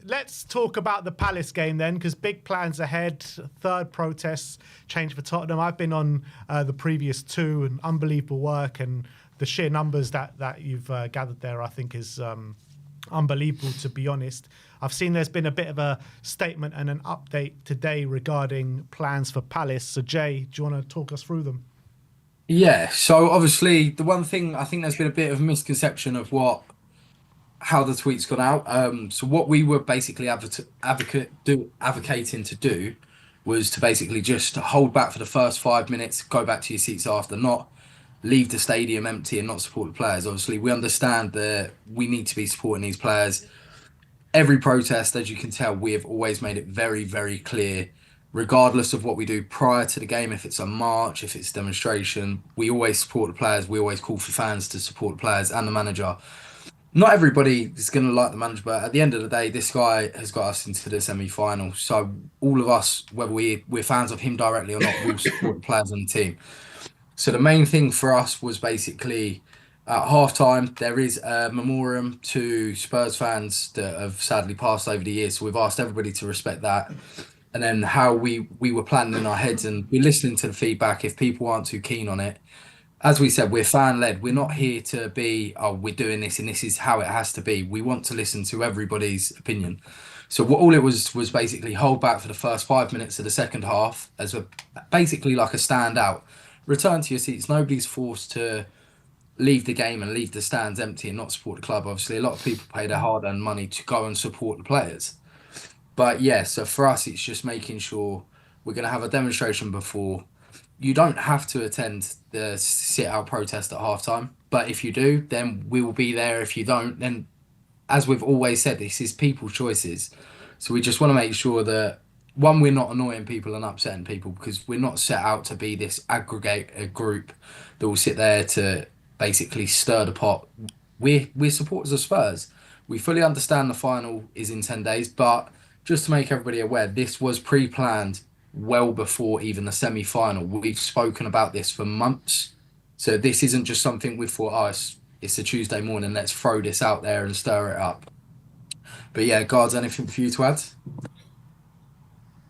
Let's talk about the Palace game then, because big plans ahead. Third protest change for Tottenham. I've been on the previous two, and unbelievable work, and the sheer numbers that you've gathered there, I think, is unbelievable, to be honest. I've seen there's been a bit of a statement and an update today regarding plans for Palace. So, Jay, do you want to talk us through them? Yeah, so obviously the one thing I think there's been a bit of a misconception of how the tweets got out. So what we were basically advocating to do was to basically just hold back for the first 5 minutes, go back to your seats after, not leave the stadium empty and not support the players. Obviously, we understand that we need to be supporting these players. Every protest, as you can tell, we have always made it very, very clear, regardless of what we do prior to the game, if it's a march, if it's a demonstration, we always support the players. We always call for fans to support the players and the manager. Not everybody is going to like the manager, but at the end of the day, this guy has got us into the semi-final. So all of us, whether we're fans of him directly or not, will support the players and the team. So the main thing for us was basically at halftime, there is a memoriam to Spurs fans that have sadly passed over the years. So we've asked everybody to respect that. And then how we were planning in our heads, and we're listening to the feedback. If people aren't too keen on it, as we said, we're fan led. We're not here to be, oh, we're doing this and this is how it has to be. We want to listen to everybody's opinion. So all it was basically hold back for the first 5 minutes of the second half as basically like a standout. Return to your seats. Nobody's forced to leave the game and leave the stands empty and not support the club. Obviously, a lot of people pay their hard-earned money to go and support the players. But yeah, so for us, it's just making sure we're going to have a demonstration before. You don't have to attend the sit-out protest at halftime, but if you do, then we will be there. If you don't, then as we've always said, this is people's choices. So we just want to make sure that, one, we're not annoying people and upsetting people, because we're not set out to be this aggregate group that will sit there to basically stir the pot. We're supporters of Spurs. We fully understand the final is in 10 days, but just to make everybody aware, this was pre-planned well before even the semi-final. We've spoken about this for months. So this isn't just something we thought, oh, it's a Tuesday morning, let's throw this out there and stir it up. But yeah, guards, anything for you to add?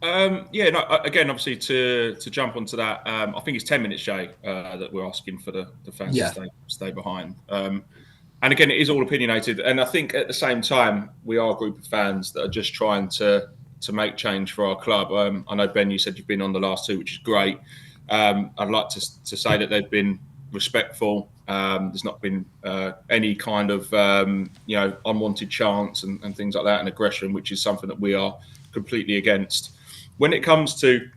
Again, obviously to jump onto that, I think it's 10 minutes, Jay, that we're asking for the fans to stay behind. And again, it is all opinionated. And I think at the same time, we are a group of fans that are just trying to make change for our club. I know, Ben, you said you've been on the last two, which is great. I'd like to say that they've been respectful. There's not been any kind of unwanted chants and things like that, and aggression, which is something that we are completely against. When it comes to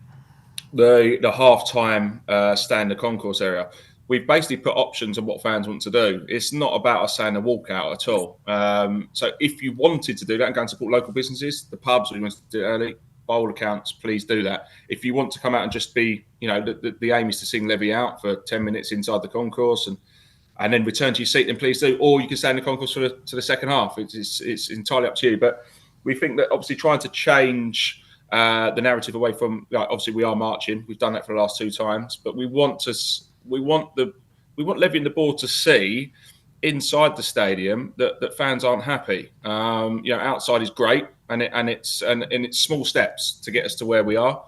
the half-time stand in the concourse area, we've basically put options on what fans want to do. It's not about us saying a walkout at all. So if you wanted to do that and go and support local businesses, the pubs, or you want to do it early, by all accounts, please do that. If you want to come out and just be, the aim is to sing Levy Out for 10 minutes inside the concourse and then return to your seat, then please do. Or you can stay in the concourse to the second half. It's entirely up to you. But we think that obviously trying to change the narrative away from, obviously we are marching. We've done that for the last two times, but we want Levy and the board to see inside the stadium that fans aren't happy. Outside is great, and it's small steps to get us to where we are.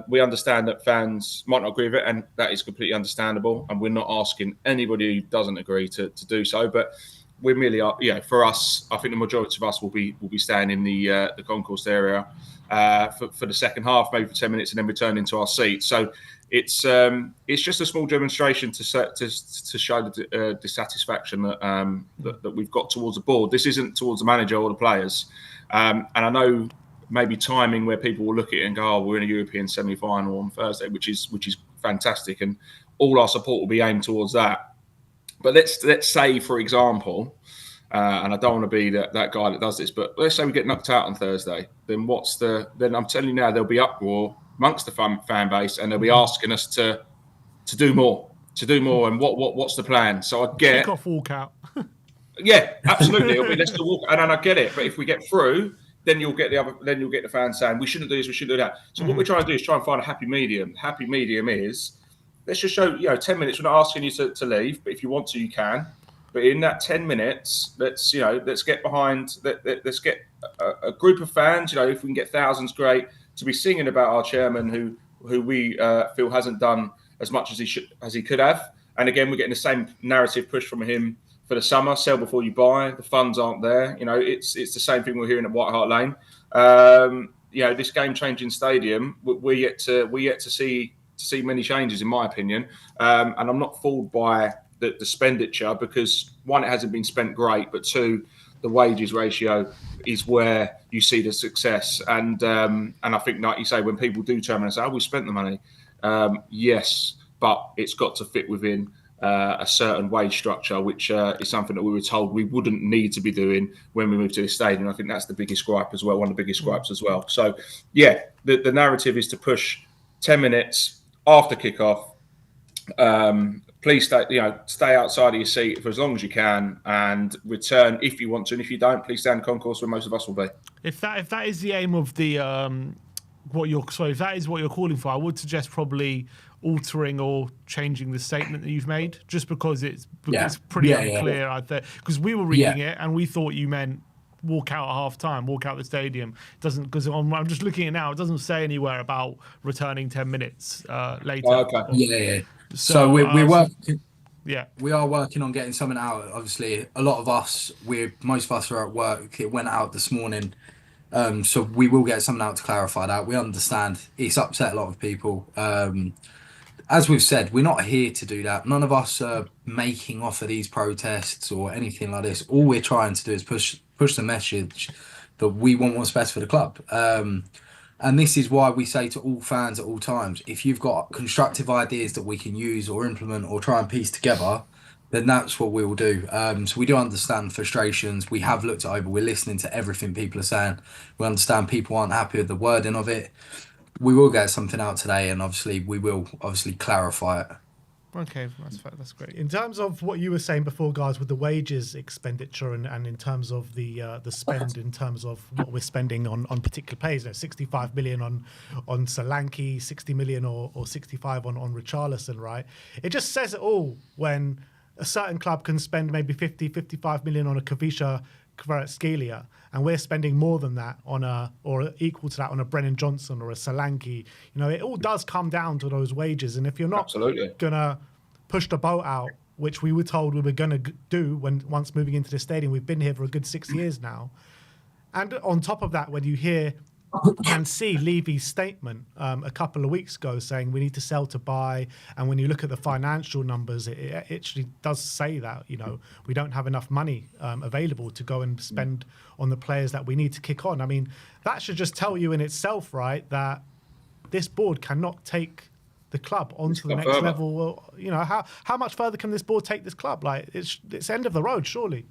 We understand that fans might not agree with it, and that is completely understandable. And we're not asking anybody who doesn't agree to do so. But we merely are. For us, I think the majority of us will be staying in the concourse area for the second half, maybe for 10 minutes, and then returning to our seats. So it's just a small demonstration to show the dissatisfaction that we've got towards the board. This isn't towards the manager or the players. And I know maybe timing where people will look at it and go, "Oh, we're in a European semi-final on Thursday," which is fantastic, and all our support will be aimed towards that. But let's say, for example, and I don't want to be that guy that does this, but let's say we get knocked out on Thursday. Then then I'm telling you now, there'll be uproar amongst the fan base, and they'll be asking us to do more. And what's the plan? So I get kick-off walkout. Yeah, absolutely. It'll be let's do walk, and I get it. But if we get through, then you'll get the fans saying we shouldn't do this, we shouldn't do that. So what we're trying to do is try and find a happy medium. Happy medium is let's just show 10 minutes. We're not asking you to leave, but if you want to, you can. But in that 10 minutes, let's get behind. Let's get a group of fans. If we can get thousands, great. To be singing about our chairman, who we feel hasn't done as much as he could have. And again, we're getting the same narrative push from him for the summer. Sell before you buy. The funds aren't there. It's the same thing we're hearing at White Hart Lane. This game-changing stadium, we're yet to see many changes, in my opinion. And I'm not fooled by the expenditure because, one, it hasn't been spent great, but two, the wages ratio is where you see the success. And I think, like you say, when people do turn around and say, "Oh, we spent the money," yes, but it's got to fit within a certain wage structure, which is something that we were told we wouldn't need to be doing when we moved to this stadium. I think that's the biggest gripe as well, one of the biggest gripes as well. So, yeah, the narrative is to push 10 minutes after kickoff. Please stay outside of your seat for as long as you can and return if you want to. And if you don't, please stay in the concourse where most of us will be. If that is the aim of the if that is what you're calling for, I would suggest probably altering or changing the statement that you've made, just because it's pretty unclear out there. Because we were reading it and we thought you meant walk out at half time, walk out the stadium. It doesn't, because I'm just looking at it now. It doesn't say anywhere about returning 10 minutes later. Oh, okay. So we're working. Yeah, we are working on getting something out. Obviously, a lot of us, most of us are at work. It went out this morning, so we will get something out to clarify that. We understand it's upset a lot of people. As we've said, we're not here to do that. None of us are making off of these protests or anything like this. All we're trying to do is push the message that we want what's best for the club. And this is why we say to all fans at all times, if you've got constructive ideas that we can use or implement or try and piece together, then that's what we will do. So we do understand frustrations. We have looked it over. We're listening to everything people are saying. We understand people aren't happy with the wording of it. We will get something out today, and obviously we will clarify it. Okay, that's great. In terms of what you were saying before, guys, with the wages expenditure and in terms of the spend, in terms of what we're spending on particular players, 65 million on Solanke, 60 million or 65 on Richarlison, right? It just says it all when a certain club can spend maybe 55 million on a Kavisha Kvaratskhelia, and we're spending more than that or equal to that on a Brennan Johnson or a Solanke. It all does come down to those wages. And if you're not going to push the boat out, which we were told we were going to do once moving into the stadium, we've been here for a good 6 years now. And on top of that, when you hear and see Levy's statement a couple of weeks ago saying we need to sell to buy, and when you look at the financial numbers, it actually does say that we don't have enough money available to go and spend on the players that we need to kick on. I mean, that should just tell you in itself, right, that this board cannot take the club onto the next level. How much further can this board take this club? Like it's end of the road, surely.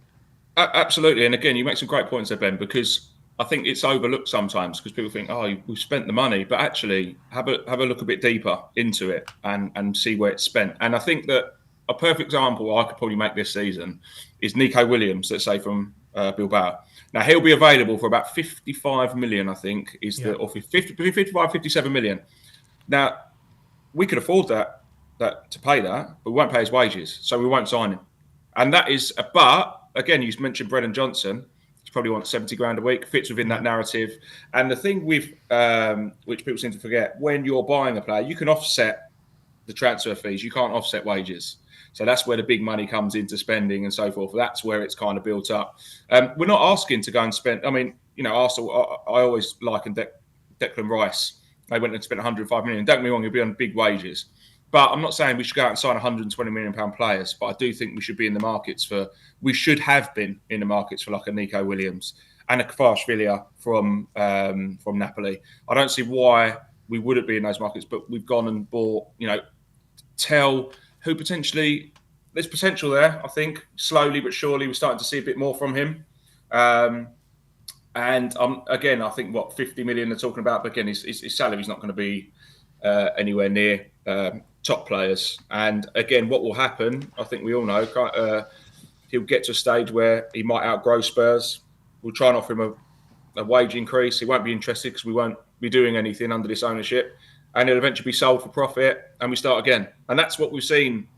Absolutely, and again, you make some great points there, Ben, because I think it's overlooked sometimes because people think, "Oh, we've spent the money," but actually have a look a bit deeper into it and see where it's spent. And I think that a perfect example I could probably make this season is Nico Williams, let's say from Bilbao. Now he'll be available for about 55 million, I think, or 55, 57 million. Now we could afford that to pay that, but we won't pay his wages, so we won't sign him. And that is, but again, you mentioned Brennan Johnson. Probably wants 70 grand a week, fits within that narrative. And the thing with which people seem to forget, when you're buying a player, you can offset the transfer fees, you can't offset wages. So that's where the big money comes into spending and so forth. That's where it's kind of built up. We're not asking to go and spend. I mean, Arsenal, I always liken Declan Rice. They went and spent 105 million. Don't get me wrong, he'll be on big wages. But I'm not saying we should go out and sign 120 million pound players, but I do think we should be in the markets we should have been in the markets for like a Nico Williams and a Kvaratskhelia from Napoli. I don't see why we wouldn't be in those markets, but we've gone and bought, Tell, who potentially, there's potential there, I think. Slowly but surely we're starting to see a bit more from him. And again, I think 50 million they're talking about, but again, his salary's not going to be anywhere near top players. And again, what will happen, I think we all know, he'll get to a stage where he might outgrow Spurs. We'll try and offer him a wage increase. He won't be interested because we won't be doing anything under this ownership. And he'll eventually be sold for profit and we start again. And that's what we've seen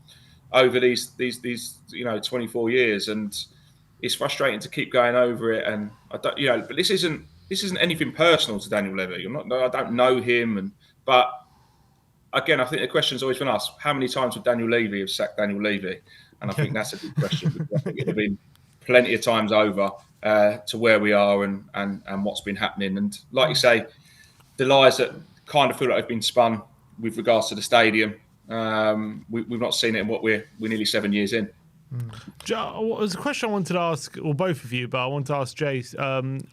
over these 24 years, and it's frustrating to keep going over it. And I don't, but this isn't anything personal to Daniel Levy. I don't know him, but again, I think the question's always been asked: how many times would Daniel Levy have sacked Daniel Levy? And I think that's a good question, because I think it would have been plenty of times over to where we are and what's been happening. And like you say, the lies that kind of feel like have been spun with regards to the stadium, we've not seen it in what we're nearly 7 years in. There's a question I wanted to ask, or both of you, but I want to ask Jace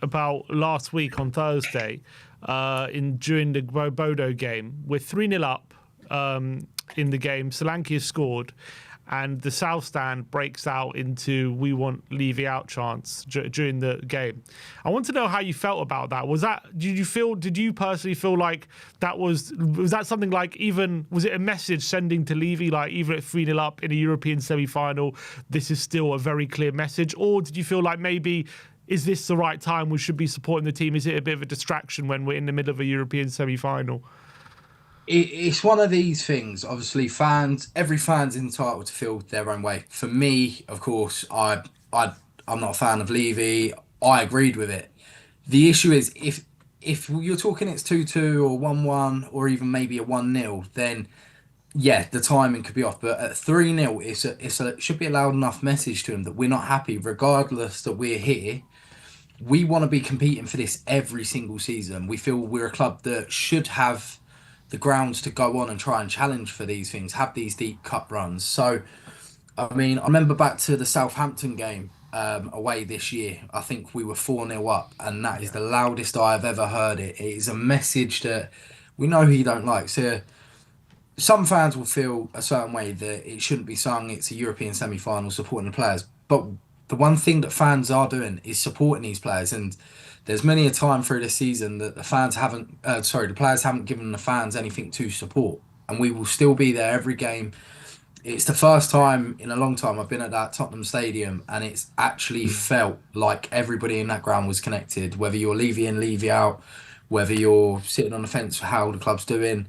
about last week on Thursday during the Bodo game. We're 3-0 up in the game. Solanke has scored, and the South Stand breaks out into "We want Levy out" chants during the game. I want to know how you felt about that. Did you personally feel like that was that something like, even, was it a message sending to Levy, like, even at 3-0 up in a European semi-final, this is still a very clear message? Or did you feel like maybe, is this the right time, we should be supporting the team? Is it a bit of a distraction when we're in the middle of a European semi-final? It's one of these things. Obviously, every fan's entitled to feel their own way. For me, of course, I'm not a fan of Levy. I agreed with it. The issue is, if you're talking it's 2-2 or 1-1 or even maybe a 1-0, then yeah, the timing could be off. But at 3-0, it should be a loud enough message to him that we're not happy, regardless that we're here. We want to be competing for this every single season. We feel we're a club that should have the grounds to go on and try and challenge for these things, have these deep cup runs. So, I mean, I remember back to the Southampton game away this year. I think we were 4-0 up, and that is the loudest I've ever heard it. It is a message that we know he don't like. So some fans will feel a certain way that it shouldn't be sung. It's a European semi-final, supporting the players. But the one thing that fans are doing is supporting these players, and there's many a time through this season that the players haven't given the fans anything to support, and we will still be there every game. It's the first time in a long time I've been at that Tottenham Stadium, and it's actually felt like everybody in that ground was connected, whether you're Levy in, Levy out, whether you're sitting on the fence for how the club's doing.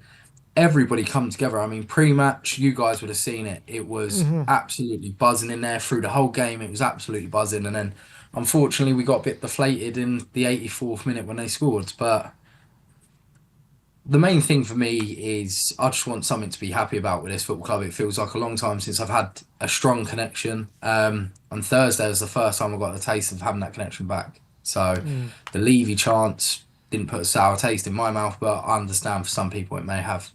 Everybody come together. I mean, pre-match, you guys would have seen it. It was absolutely buzzing in there through the whole game. It was absolutely buzzing. And then, unfortunately, we got a bit deflated in the 84th minute when they scored. But the main thing for me is I just want something to be happy about with this football club. It feels like a long time since I've had a strong connection. On Thursday was the first time I got the taste of having that connection back. So the Levy chants didn't put a sour taste in my mouth, but I understand for some people it may have.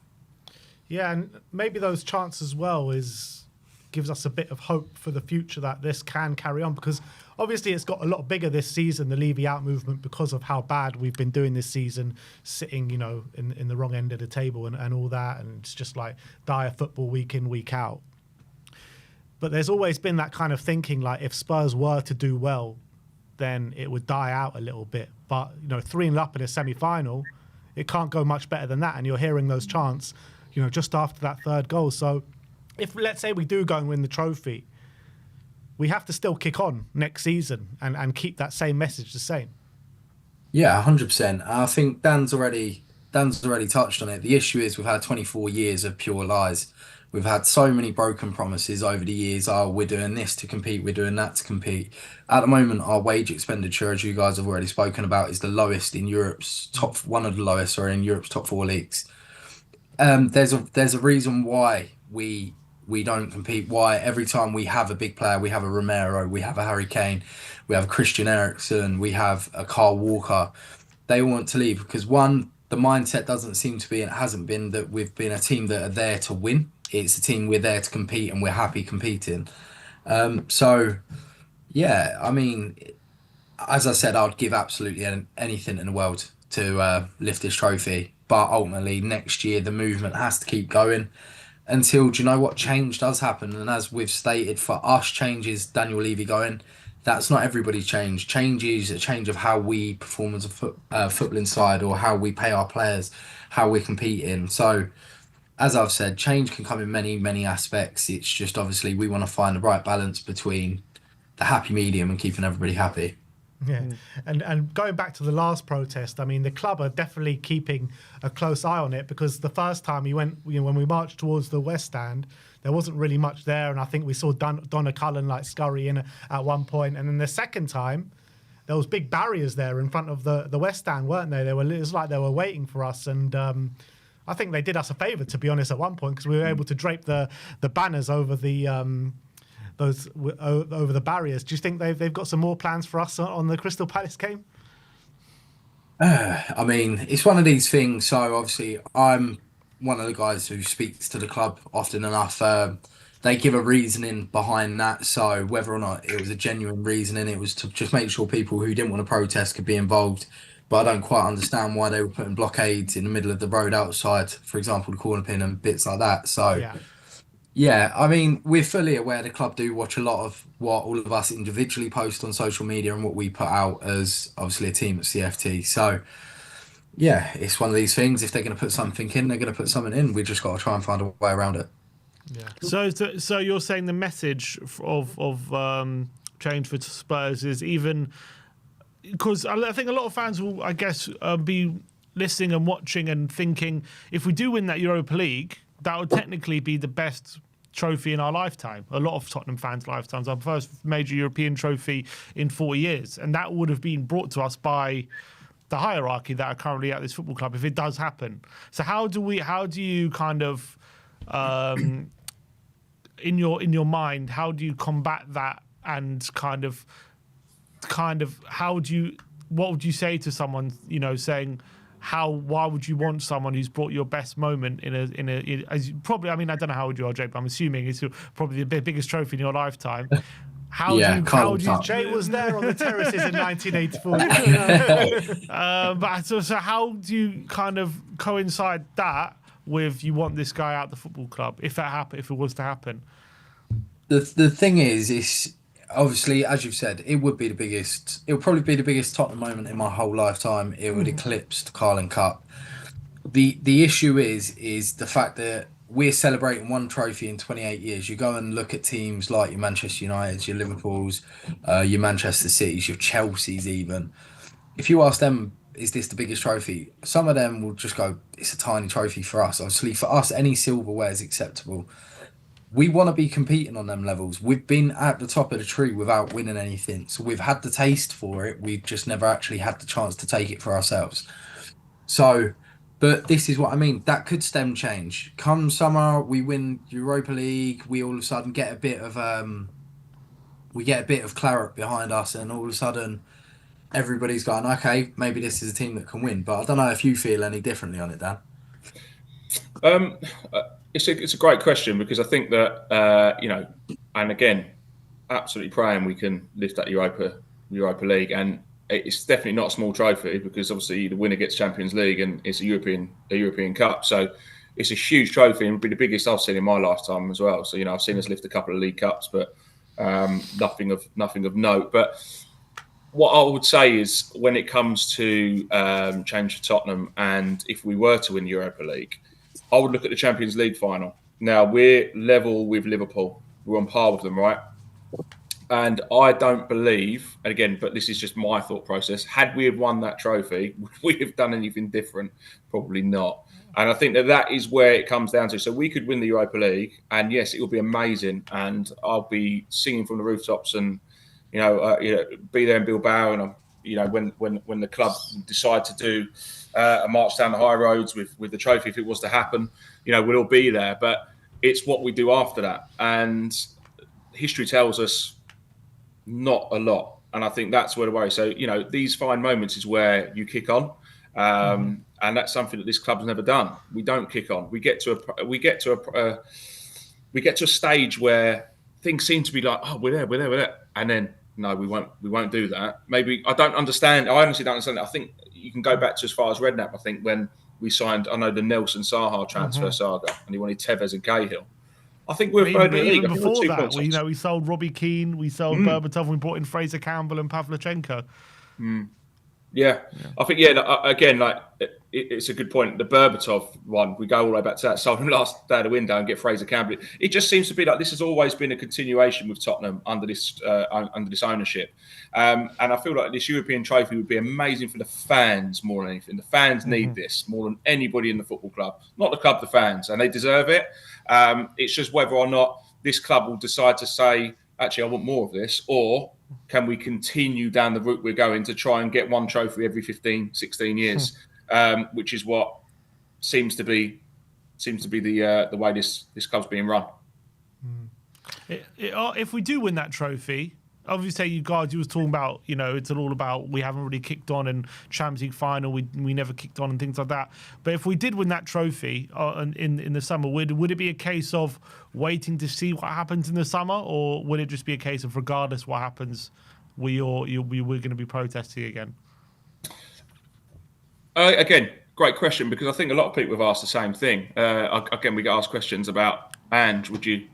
Yeah, and maybe those chants as well gives us a bit of hope for the future that this can carry on, because obviously it's got a lot bigger this season, the Levy out movement, because of how bad we've been doing this season, sitting, in the wrong end of the table and all that, and it's just like dire football week in, week out. But there's always been that kind of thinking, like, if Spurs were to do well, then it would die out a little bit. But 3-0 up in a semi-final, it can't go much better than that, and you're hearing those chants just after that third goal. So if, let's say, we do go and win the trophy, we have to still kick on next season and keep that same message the same. Yeah, 100%. I think Dan's already touched on it. The issue is we've had 24 years of pure lies. We've had so many broken promises over the years. Oh, we're doing this to compete, we're doing that to compete. At the moment, our wage expenditure, as you guys have already spoken about, is the lowest in Europe's one of the lowest, or in Europe's top 4 leagues. There's a reason why we don't compete. Why every time we have a big player, we have a Romero, we have a Harry Kane, we have a Christian Eriksen, we have a Carl Walker, they all want to leave because, one, the mindset doesn't seem to be, and it hasn't been, that we've been a team that are there to win. It's a team we're there to compete, and we're happy competing. So yeah, I mean, as I said, I'd give absolutely anything in the world to lift this trophy. But ultimately, next year, the movement has to keep going until, do you know what, change does happen. And as we've stated, for us, change is Daniel Levy going. That's not everybody's change. Change is a change of how we perform as a footballing side, or how we pay our players, how we're competing. So, as I've said, change can come in many, many aspects. It's just, obviously, we want to find the right balance between the happy medium and keeping everybody happy. Yeah, and going back to the last protest, I mean, the club are definitely keeping a close eye on it, because the first time when we marched towards the West Stand, there wasn't really much there. And I think we saw Donna Cullen like scurry in at one point. And then the second time, there was big barriers there in front of the West Stand, weren't they? It was like they were waiting for us. And I think they did us a favour, to be honest, at one point, because we were able to drape the banners over the over the barriers. Do you think they've got some more plans for us on the Crystal Palace game? I mean, it's one of these things. So obviously, I'm one of the guys who speaks to the club often enough. They give a reasoning behind that. So whether or not it was a genuine reasoning, it was to just make sure people who didn't want to protest could be involved. But I don't quite understand why they were putting blockades in the middle of the road outside, for example, the corner pin and bits like that. So, yeah, I mean, we're fully aware the club do watch a lot of what all of us individually post on social media and what we put out as obviously a team at CFT. So, yeah, it's one of these things. If they're going to put something in, they're going to put something in. We just got to try and find a way around it. Yeah. So you're saying the message of change for Spurs is even, because I think a lot of fans will, I guess, be listening and watching and thinking, if we do win that Europa League, that would technically be the best trophy in our lifetime. A lot of Tottenham fans' lifetimes. Our first major European trophy in 40 years, and that would have been brought to us by the hierarchy that are currently at this football club if it does happen. So how do you kind of in your mind, how do you combat that, and kind of what would you say to someone, saying why would you want someone who's brought your best moment as probably, I mean, I don't know how old you are, Jake, but I'm assuming it's probably the biggest trophy in your lifetime. How do you Jay was there on the terraces in 1984. But so how do you kind of coincide that with you want this guy out the football club if it was to happen? The thing is obviously, as you've said, it would probably be the biggest Tottenham moment in my whole lifetime. It would eclipse the Carling Cup. The issue is the fact that we're celebrating one trophy in 28 years. You go and look at teams like your Manchester Uniteds, your Liverpools, your Manchester Cities, your Chelseas even. If you ask them, is this the biggest trophy? Some of them will just go, it's a tiny trophy for us. Obviously, for us, any silverware is acceptable. We want to be competing on them levels. We've been at the top of the tree without winning anything. So we've had the taste for it. We've just never actually had the chance to take it for ourselves. So, but this is what I mean. That could stem change. Come summer, we win Europa League. We all of a sudden get a bit of claret behind us, and all of a sudden everybody's going, okay, maybe this is a team that can win. But I don't know if you feel any differently on it, Dan. It's a great question, because I think that and again, absolutely praying we can lift that Europa League, and it's definitely not a small trophy, because obviously the winner gets Champions League and it's a European Cup, so it's a huge trophy and would be the biggest I've seen in my lifetime as well. So I've seen us lift a couple of League Cups, but nothing of note. But what I would say is, when it comes to change for Tottenham, and if we were to win the Europa League, I would look at the Champions League final. Now, we're level with Liverpool. We're on par with them, right? And I don't believe, and again, but this is just my thought process, had we have won that trophy, would we have done anything different? Probably not. And I think that is where it comes down to. So we could win the Europa League, and yes, it will be amazing. And I'll be singing from the rooftops and, be there in Bilbao. And, when the club decide to do a march down the high roads with the trophy, if it was to happen, we'll all be there. But it's what we do after that. And history tells us not a lot. And I think that's where the worry. So, these fine moments is where you kick on. And that's something that this club's never done. We don't kick on. We get to a stage where things seem to be like, oh, we're there. And then, no, we won't do that. Maybe I don't understand. I honestly don't understand it. I think you can go back to as far as Redknapp. I think when we signed, I know, the Nelson Saha transfer saga, and he wanted Tevez and Cahill. I think we're third in the league. Even before that, we sold Robbie Keane, we sold Berbatov, we brought in Fraser Campbell and Pavlyuchenko. Yeah, I think again, like it's a good point. The Berbatov one, we go all the way back to that. Sold him last day of the window and get Fraser Campbell. It just seems to be like this has always been a continuation with Tottenham under this ownership. And I feel like this European trophy would be amazing for the fans more than anything. The fans need this more than anybody in the football club. Not the club, the fans, and they deserve it. It's just whether or not this club will decide to say, actually, I want more of this, or can we continue down the route we're going to try and get one trophy every 15, 16 years, which is what seems to be the way this club's being run. If we do win that trophy, obviously you was talking about, it's all about we haven't really kicked on, and Champions League final we never kicked on and things like that. But if we did win that trophy in the summer, would it be a case of waiting to see what happens in the summer, or would it just be a case of regardless what happens, we're going to be protesting again? Again, great question, because I think a lot of people have asked the same thing. Again, we get asked questions about Ange. Would you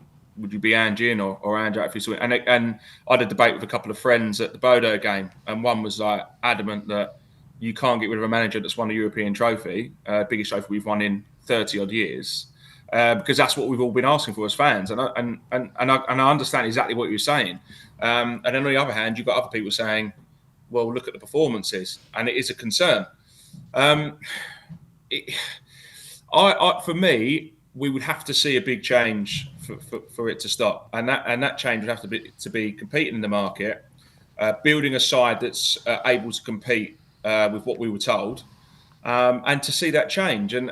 be Ange in or Ange out if he's winning? And I had a debate with a couple of friends at the Bodo game, and one was like adamant that you can't get rid of a manager that's won a European trophy, biggest trophy we've won in 30 odd years, because that's what we've all been asking for as fans. And I understand exactly what you're saying. And then on the other hand, you've got other people saying, well, look at the performances, and it is a concern. For me, we would have to see a big change for it to stop, and that change would have to be competing in the market, building a side that's able to compete with what we were told, and to see that change. And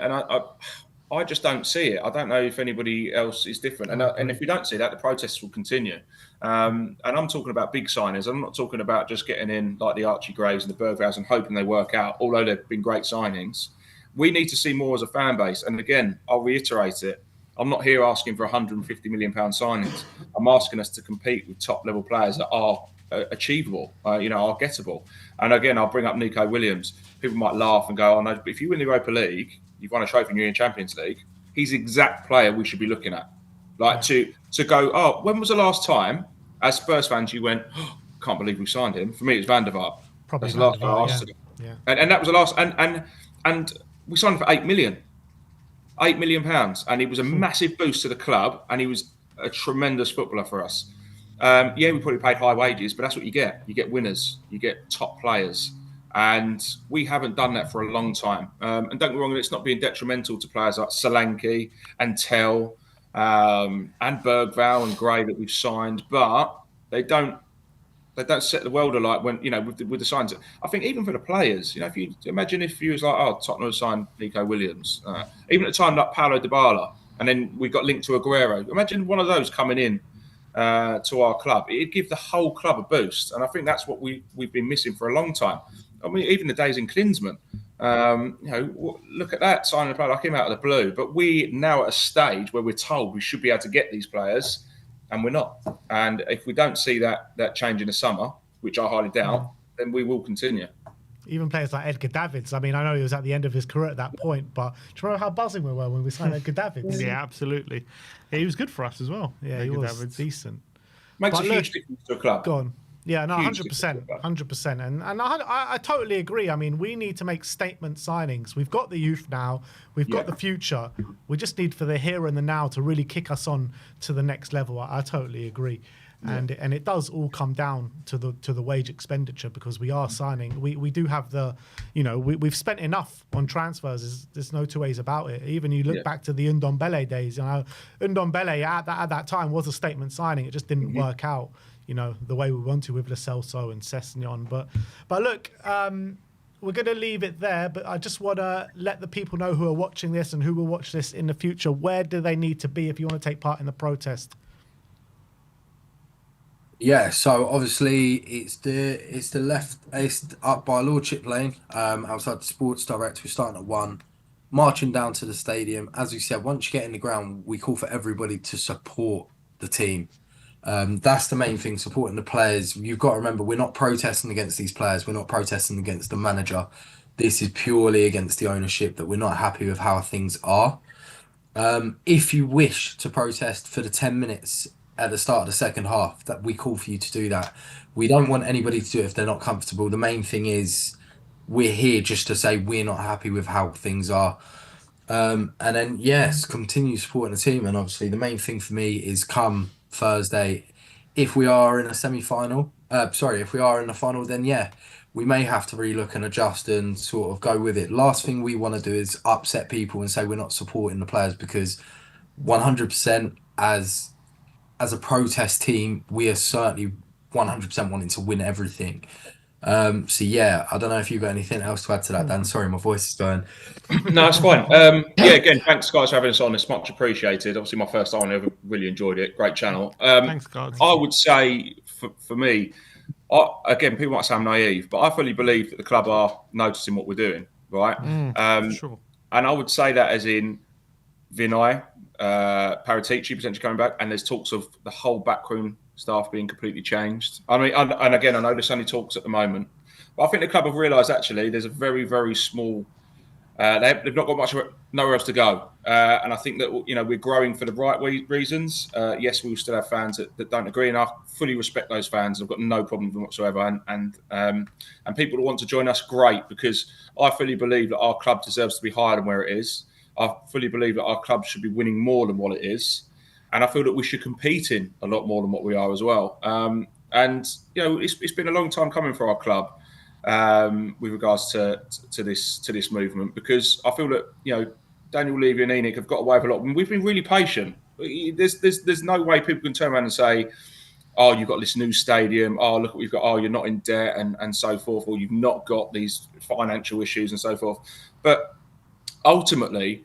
I just don't see it. I don't know if anybody else is different. And if we don't see that, the protests will continue. And I'm talking about big signings. I'm not talking about just getting in like the Archie Graves and the Bergvaus and hoping they work out, although they've been great signings. We need to see more as a fan base. And again, I'll reiterate it. I'm not here asking for £150 million signings. I'm asking us to compete with top level players that are achievable, are gettable. And again, I'll bring up Nico Williams. People might laugh and go, oh no, but if you win the Europa League, you've won a trophy and you're in Champions League, he's the exact player we should be looking at. Like to go, oh, when was the last time, as Spurs fans, you went, oh, can't believe we signed him? For me, it's Van der Vaart. Probably that's the last time I asked him. Yeah. And that was the last, and we signed him for £8 million. £8 million, and it was a massive boost to the club, and he was a tremendous footballer for us. We probably paid high wages, but that's what you get. You get winners, you get top players, and we haven't done that for a long time. And don't get me wrong, it's not being detrimental to players like Solanke and Tell and Bergvall and Gray that we've signed, but they don't set the world alight when, with the signs. I think even for the players, if you imagine if you was like, oh, Tottenham had signed Nico Williams, even at the time like Paulo Dybala, and then we got linked to Aguero. Imagine one of those coming in to our club. It'd give the whole club a boost, and I think that's what we've been missing for a long time. I mean, even the days in Klinsmann, look at that, signing a player like him out of the blue. But we now at a stage where we're told we should be able to get these players, and we're not. And if we don't see that change in the summer, which I highly doubt, then we will continue. Even players like Edgar Davids. I mean, I know he was at the end of his career at that point, but do you remember how buzzing we were when we signed Edgar Davids? Yeah, absolutely. Yeah, he was good for us as well. Yeah, Edgar he was Davids. Decent. Makes a huge difference to a club. Go on. Yeah, no, 100%, 100%. 100%. And I totally agree. I mean, we need to make statement signings. We've got the youth now. We've got the future. We just need for the here and the now to really kick us on to the next level. I totally agree. And it does all come down to the wage expenditure, because we are signing. We do have we've spent enough on transfers. There's no two ways about it. Even you look back to the Ndombele days. Ndombele at that time was a statement signing. It just didn't work out, the way we want to with Lo Celso and Sessegnon. But look, we're going to leave it there. But I just want to let the people know who are watching this and who will watch this in the future. Where do they need to be if you want to take part in the protest? Yeah, so obviously it's up by Lordship Lane, outside the Sports Direct. We're starting at 1, marching down to the stadium. As we said, once you get in the ground, we call for everybody to support the team. That's the main thing, supporting the players. You've got to remember, we're not protesting against these players. We're not protesting against the manager. This is purely against the ownership, that we're not happy with how things are. If you wish to protest for the 10 minutes at the start of the second half, that we call for you to do that. We don't want anybody to do it if they're not comfortable. The main thing is we're here just to say we're not happy with how things are. And then, yes, continue supporting the team. And obviously, the main thing for me is come Thursday, if we are in a semi-final, if we are in the final, then yeah, we may have to relook and adjust and sort of go with it. Last thing we want to do is upset people and say we're not supporting the players, because 100% as a protest team, we are certainly 100% wanting to win everything. So yeah, I don't know if you've got anything else to add to that, Dan. Sorry, my voice is going. No, it's fine. Yeah, again, thanks guys for having us on. It's much appreciated. Obviously, my first time, I ever really enjoyed it. Great channel. Thanks, guys. I would say for me, again, people might say I'm naive, but I fully believe that the club are noticing what we're doing, right? Sure. And I would say that as in Vinay, Paratici potentially coming back, and there's talks of the whole backroom staff being completely changed. I mean, and again, I know there's only talks at the moment, but I think the club have realised actually there's a very, very small. They've not got much nowhere else to go, and I think that we're growing for the right reasons. Yes, we will still have fans that don't agree, and I fully respect those fans. I've got no problem with them whatsoever, and people that want to join us, great, because I fully believe that our club deserves to be higher than where it is. I fully believe that our club should be winning more than what it is, and I feel that we should compete in a lot more than what we are as well. And it's been a long time coming for our club. With regards to this movement, because I feel that Daniel Levy and Enoch have got away with a lot, and we've been really patient. There's no way people can turn around and say, "Oh, you've got this new stadium. Oh, look what we've got. Oh, you're not in debt and so forth, or you've not got these financial issues and so forth." But ultimately,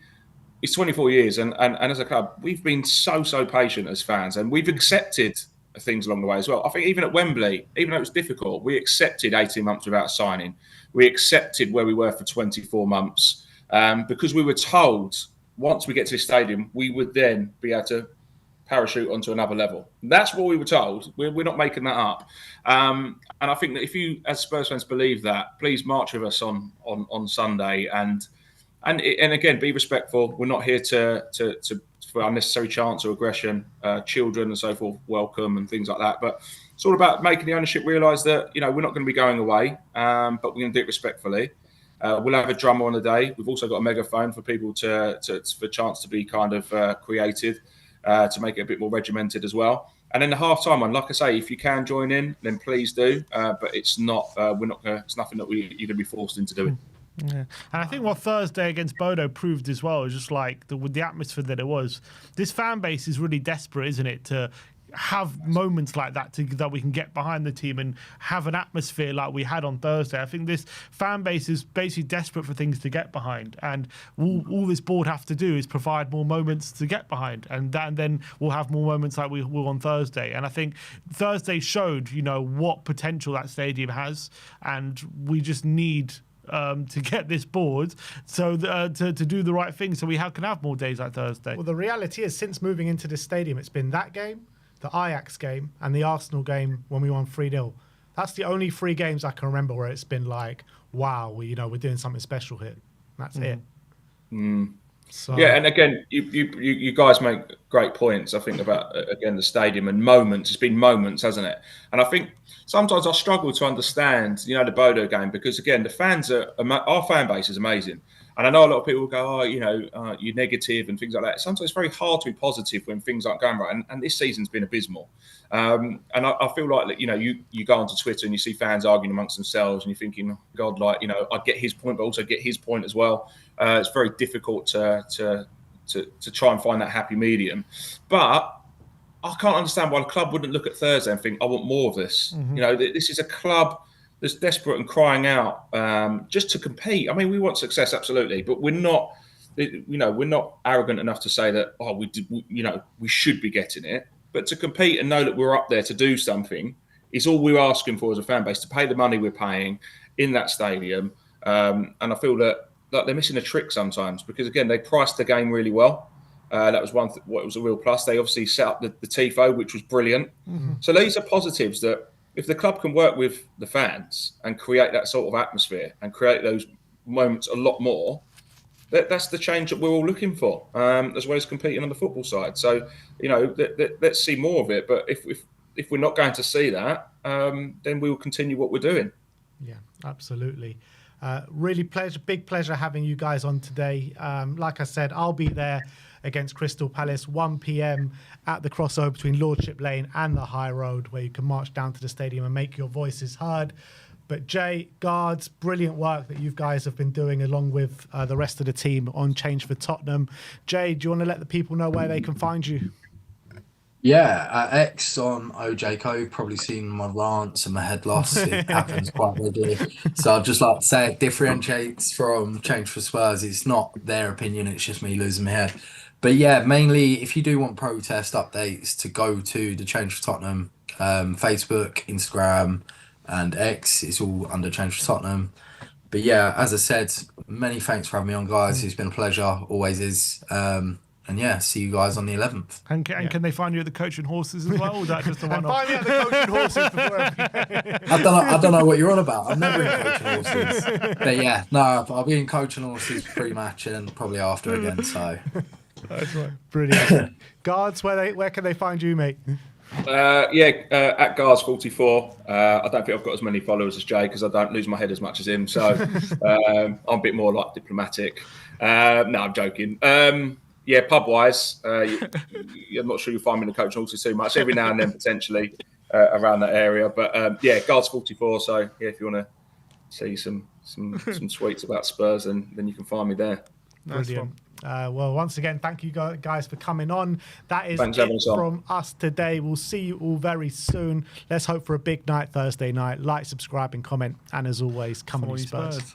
it's 24 years, and as a club, we've been so patient as fans, and we've accepted things along the way as well. I think even at Wembley, even though it was difficult, we accepted 18 months without signing. We accepted where we were for 24 months because we were told once we get to the stadium, we would then be able to parachute onto another level. That's what we were told. We're not making that up. And I think that if you, as Spurs fans, believe that, please march with us on Sunday and again, be respectful. We're not here to for unnecessary chance or aggression. Children and so forth, welcome and things like that. But it's all about making the ownership realise that we're not going to be going away, but we're going to do it respectfully. We'll have a drummer on the day. We've also got a megaphone for people for a chance to be kind of creative, to make it a bit more regimented as well. And then the half-time one, like I say, if you can join in, then please do. But it's not. We're not. It's nothing that you're going to be forced into doing. Yeah, and I think what Thursday against Bodo proved as well is just like with the atmosphere that it was. This fan base is really desperate, isn't it, to have moments like that that we can get behind the team and have an atmosphere like we had on Thursday. I think this fan base is basically desperate for things to get behind, and all this board have to do is provide more moments to get behind, and then we'll have more moments like we will on Thursday. And I think Thursday showed, what potential that stadium has, and we just need to get this board so to do the right thing so we can have more days like Thursday. Well, the reality is, since moving into this stadium, it's been that game, the Ajax game, and the Arsenal game when we won 3-0. That's the only 3 games I can remember where it's been like, wow, we're doing something special here. That's it. So, yeah, and again, you guys make great points. I think about again the stadium and moments. It's been moments, hasn't it? And I think sometimes I struggle to understand, the Bodo game, because again, the fans our fan base is amazing. And I know a lot of people go, you're negative and things like that. Sometimes it's very hard to be positive when things aren't going right. And this season's been abysmal. And I feel like, you go onto Twitter and you see fans arguing amongst themselves and you're thinking, oh, God, I get his point, but also get his point as well. It's very difficult to try and find that happy medium. But I can't understand why the club wouldn't look at Thursday and think, I want more of this. This is a club that's desperate and crying out just to compete. I mean, we want success, absolutely, but we're not. We're not arrogant enough to say that we should be getting it. But to compete and know that we're up there to do something is all we're asking for as a fan base, to pay the money we're paying in that stadium. And I feel that they're missing a trick sometimes, because again, they priced the game really well. That was what was a real plus. They obviously set up the TIFO, which was brilliant. So these are positives that, if the club can work with the fans and create that sort of atmosphere and create those moments a lot more, that's the change that we're all looking for, as well as competing on the football side. So, let's see more of it. But if we're not going to see that, then we will continue what we're doing. Yeah, absolutely. Really big pleasure having you guys on today. Like I said, I'll be there against Crystal Palace, 1 p.m. at the crossover between Lordship Lane and the High Road, where you can march down to the stadium and make your voices heard. But Jay, Guards, brilliant work that you guys have been doing along with the rest of the team on Change for Tottenham. Jay, do you want to let the people know where they can find you? Yeah, at X on OJCO, probably seen my rants and my head loss. It happens quite regularly. So I'd just like to say it differentiates from Change for Spurs. It's not their opinion, it's just me losing my head. But yeah, mainly if you do want protest updates, to go to the Change for Tottenham Facebook, Instagram, and X. It's all under Change for Tottenham. But yeah, as I said, many thanks for having me on, guys. It's been a pleasure, always is. And yeah, see you guys on the 11th. And can they find you at the Coach and Horses as well? Or is that just a one-off? Find me at the Coach and Horses before every I don't know what you're on about. I'm never in Coach and Horses. But yeah, no, I'll be in Coach and Horses pre-match and probably after again. So that's right. Brilliant. Guards, where can they find you, mate? At Guards44. I don't think I've got as many followers as Jay because I don't lose my head as much as him. So I'm a bit more like diplomatic. No, I'm joking. Yeah, pub-wise, I'm not sure you'll find me in the Coach and Horses too much. Every now and then, potentially, around that area. But yeah, Guards44. So yeah, if you want to see some sweets about Spurs, then you can find me there. Brilliant. Well, once again, thank you guys for coming on. That is Thanks, it from us today. We'll see you all very soon. Let's hope for a big night Thursday night. Like, subscribe, and comment. And as always, come on, Spurs.